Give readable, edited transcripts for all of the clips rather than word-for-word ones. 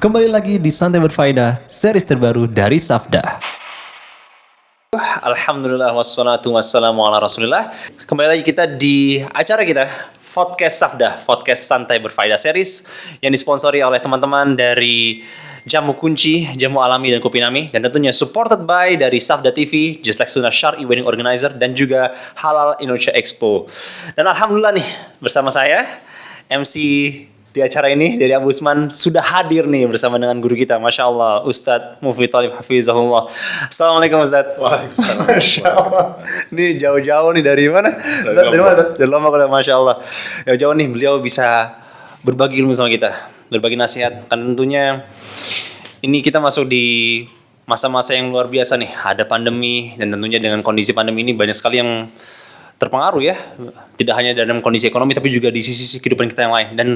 Kembali lagi di Santai Berfaedah, series terbaru dari Safda. Alhamdulillah wassalatu wassalamu ala rasulillah. Kembali lagi kita di acara kita Podcast Safda, Podcast Santai Berfaedah series yang disponsori oleh teman-teman dari Jamu Kunci, Jamu Alami dan Kopi Nami, dan tentunya supported by dari Safda TV, Just Like Sunnah Syar'i Wedding Organizer, dan juga Halal Indonesia Expo. Dan alhamdulillah nih bersama saya MC di acara ini dari Abu Usman sudah hadir nih bersama dengan guru kita, Masya Allah, Ustadz Mufid Talib Hafizahullah. Assalamualaikum Ustadz. Waalaikumsalam. Masya Allah. Ini jauh-jauh nih dari mana? Ustadz, dari mana Ustadz? Dari Lombok, Masya Allah. Jauh-jauh nih beliau bisa berbagi ilmu sama kita, berbagi nasihat. Kan tentunya ini kita masuk di masa-masa yang luar biasa nih. Ada pandemi, dan tentunya dengan kondisi pandemi ini banyak sekali yang terpengaruh ya, tidak hanya dalam kondisi ekonomi tapi juga di sisi kehidupan kita yang lain. Dan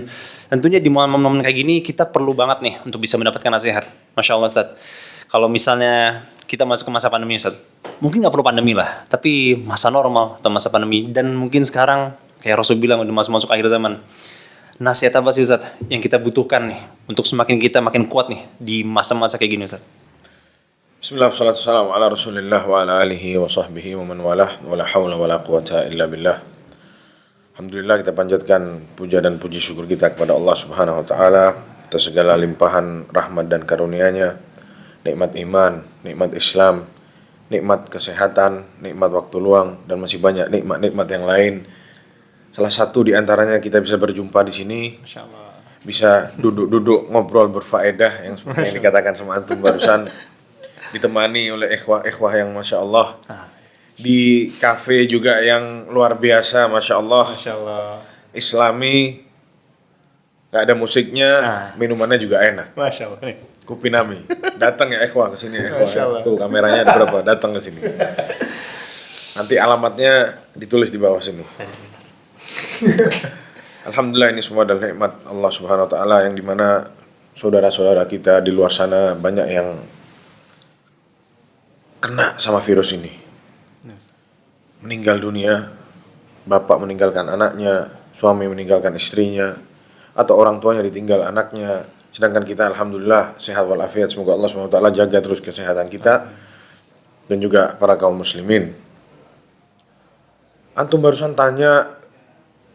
tentunya di momen-momen kayak gini kita perlu banget nih untuk bisa mendapatkan nasihat. Masya Allah Ustadz, kalau misalnya kita masuk ke masa pandemi Ustadz, mungkin nggak perlu pandemi lah, tapi masa normal atau masa pandemi. Dan mungkin sekarang kayak Rasul bilang udah masuk akhir zaman. Nasihat apa sih Ustadz yang kita butuhkan nih untuk semakin kita makin kuat nih di masa-masa kayak gini Ustadz? Bismillah, wassalatu wassalamu ala rasulillah wa ala alihi wa sahbihi wa man walah, wa la hawla wa la quwata illa billah. Alhamdulillah, kita panjatkan puja dan puji syukur kita kepada Allah subhanahu wa ta'ala atas segala limpahan rahmat dan karunia-Nya, nikmat iman, nikmat Islam, nikmat kesehatan, nikmat waktu luang, dan masih banyak nikmat-nikmat yang lain. Salah satu di antaranya kita bisa berjumpa di sini, Masya Allah. bisa duduk-duduk ngobrol berfaedah yang seperti yang dikatakan sama antum barusan, ditemani oleh ikhwah yang Masya Allah, di kafe juga yang luar biasa, Masya Allah, Masya Allah. Islami, gak ada musiknya, minumannya juga enak. Masya Allah. Nih. Kopi Nami, datang ya ikhwah ke sini, ikhwah. Masya Allah. Tuh kameranya ada berapa, datang ke sini. Nanti alamatnya ditulis di bawah sini. Alhamdulillah, ini semua adalah nikmat Allah Subhanahu wa taala yang dimana saudara-saudara kita di luar sana banyak yang kena sama virus ini. Meninggal dunia, bapak meninggalkan anaknya, suami meninggalkan istrinya, atau orang tuanya ditinggal anaknya. Sedangkan kita alhamdulillah sehat walafiat. Semoga Allah Subhanahu wa taala jaga terus kesehatan kita dan juga para kaum muslimin. Antum barusan tanya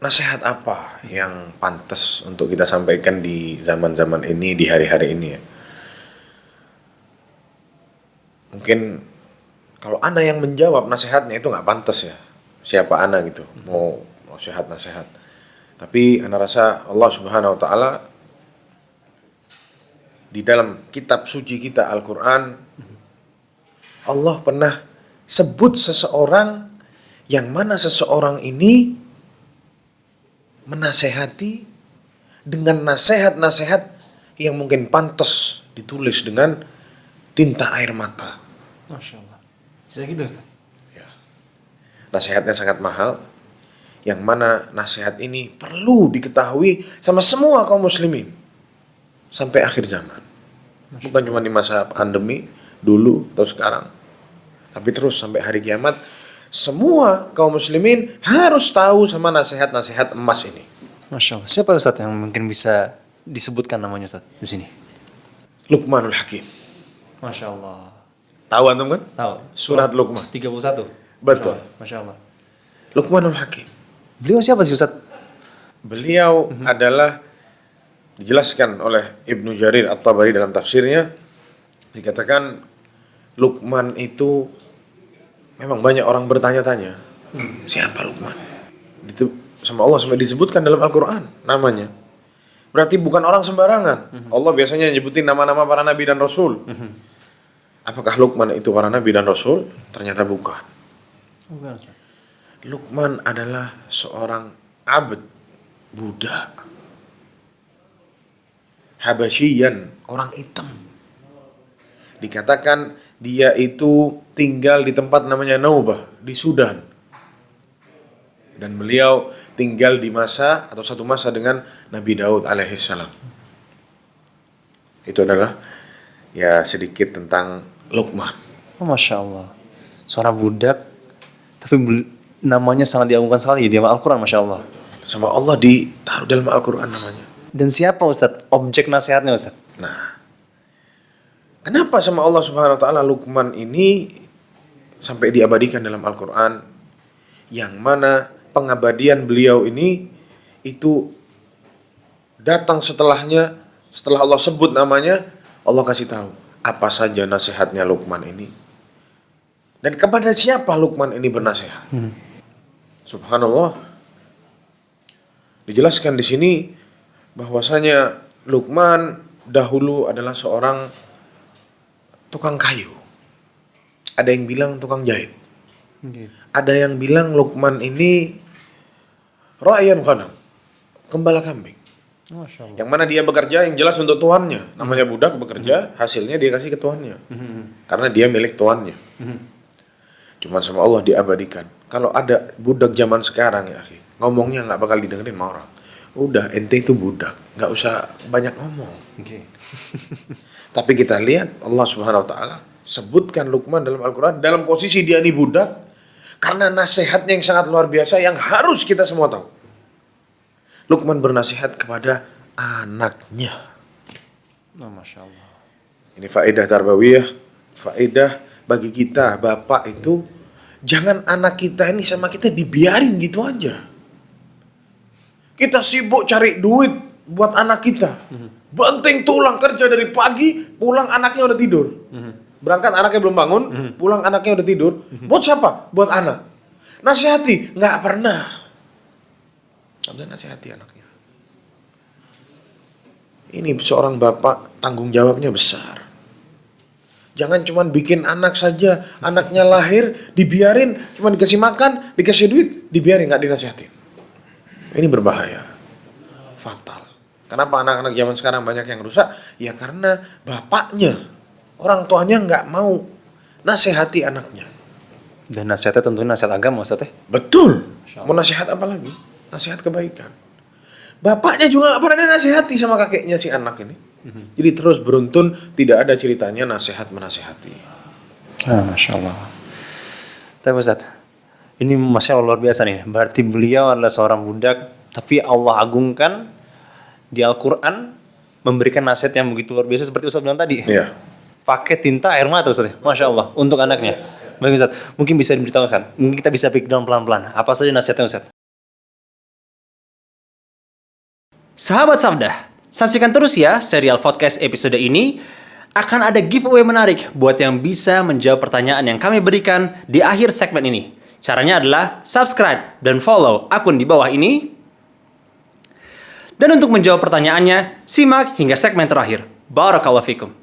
nasihat apa yang pantas untuk kita sampaikan di zaman-zaman ini, di hari-hari ini ya. Mungkin kalau ana yang menjawab nasihatnya itu nggak pantas ya. Siapa ana gitu mau sehat nasihat. Tapi ana rasa Allah Subhanahu wa taala di dalam kitab suci kita Al-Qur'an, Allah pernah sebut seseorang yang mana seseorang ini menasehati dengan nasihat-nasihat yang mungkin pantas ditulis dengan tinta air mata. Masya Allah. Bisa gitu Ustaz? Ya. Nasihatnya sangat mahal, yang mana nasihat ini perlu diketahui sama semua kaum muslimin sampai akhir zaman. Bukan cuma di masa pandemi dulu atau sekarang, tapi terus sampai hari kiamat. Semua kaum muslimin harus tahu sama nasihat-nasihat emas ini. Masya Allah. Siapa Ustaz yang mungkin bisa disebutkan namanya Ustaz di sini? Luqmanul Hakim. Masya Allah. Tahu antum kan? Tahu. Surat Luqman. 31. Betul. Masya Allah. Luqmanul Hakim. Beliau siapa sih Ustaz? Beliau adalah dijelaskan oleh Ibnu Jarir At-Tabari dalam tafsirnya, dikatakan Luqman itu memang banyak orang bertanya-tanya, siapa Luqman? Itu sama Allah sampai disebutkan dalam Al-Qur'an namanya. Berarti bukan orang sembarangan. Allah biasanya nyebutin nama-nama para nabi dan rasul. Apakah Luqman itu para nabi dan rasul? Ternyata bukan. Bukan Ustaz. Luqman adalah seorang abd, budak, Habasyian, orang hitam. Dikatakan dia itu tinggal di tempat namanya Naubah di Sudan. Dan beliau tinggal di masa atau satu masa dengan Nabi Daud alaihissalam. Itu adalah ya sedikit tentang Luqman. Oh, Masya Allah. Seorang budak, tapi namanya sangat diagungkan sekali di Al-Quran, Masya Allah. Sama Allah ditaruh dalam Al-Quran namanya. Dan siapa Ustadz? Objek nasihatnya Ustadz? Nah, Kenapa sama Allah Subhanahu wa taala Luqman ini sampai diabadikan dalam Al-Qur'an, yang mana pengabadian beliau ini itu datang setelahnya, setelah Allah sebut namanya, Allah kasih tahu apa saja nasihatnya Luqman ini dan kepada siapa Luqman ini bernasihat. Subhanallah. Dijelaskan di sini bahwasanya Luqman dahulu adalah seorang tukang kayu. Ada yang bilang tukang jahit. Ada yang bilang Luqman ini ra'yan ghanam, gembala kambing. Yang mana dia bekerja yang jelas untuk tuannya. Namanya budak bekerja, hasilnya dia kasih ke tuannya. Karena dia milik tuannya. Cuman sama Allah diabadikan. Kalau ada budak zaman sekarang ya akhi, ngomongnya nggak bakal didengerin sama orang. Udah, ente itu budak, nggak usah banyak ngomong. Tapi kita lihat Allah Subhanahu Wa Taala sebutkan Luqman dalam Al-Quran dalam posisi dia ini budak, karena nasihatnya yang sangat luar biasa yang harus kita semua tahu. Luqman bernasihat kepada anaknya. Masya Allah. Ini faedah tarbawiyah, faedah bagi kita bapak itu, jangan anak kita ini sama kita dibiarin gitu aja. Kita sibuk cari duit buat anak kita. Banting tulang kerja dari pagi, pulang anaknya udah tidur. Berangkat anaknya belum bangun, pulang anaknya udah tidur. Buat siapa? Buat anak. Nasihati? Nggak pernah. Nggak bisa nasihati anaknya. Ini seorang bapak tanggung jawabnya besar. Jangan cuma bikin anak saja, anaknya lahir dibiarin, cuma dikasih makan, dikasih duit, dibiarin, nggak dinasihatin. Ini berbahaya, fatal. Kenapa anak-anak zaman sekarang banyak yang rusak? Ya karena bapaknya, orang tuanya nggak mau nasihati anaknya. Dan nasihatnya tentunya nasihat agama, Ustaz ya. Betul. Mau nasihat apa lagi? Nasihat kebaikan. Bapaknya juga nggak pernah nasihati sama kakeknya si anak ini. Jadi terus beruntun, tidak ada ceritanya nasihat menasihati. Masya Allah. Tapi Ustaz, ini Masya Allah luar biasa nih. Berarti beliau adalah seorang budak, tapi Allah agungkan di Al-Quran memberikan nasihat yang begitu luar biasa seperti Ustaz bilang tadi. Iya. Pakai tinta air mata Ustaz. Masya Allah, untuk anaknya. Baik Ustaz, mungkin bisa diberitahukan. Mungkin kita bisa breakdown pelan-pelan. Apa saja nasihatnya Ustaz? Sahabat Sabda, saksikan terus ya serial podcast episode ini. Akan ada giveaway menarik buat yang bisa menjawab pertanyaan yang kami berikan di akhir segmen ini. Caranya adalah subscribe dan follow akun di bawah ini. Dan untuk menjawab pertanyaannya, simak hingga segmen terakhir. Barakallahu fikum.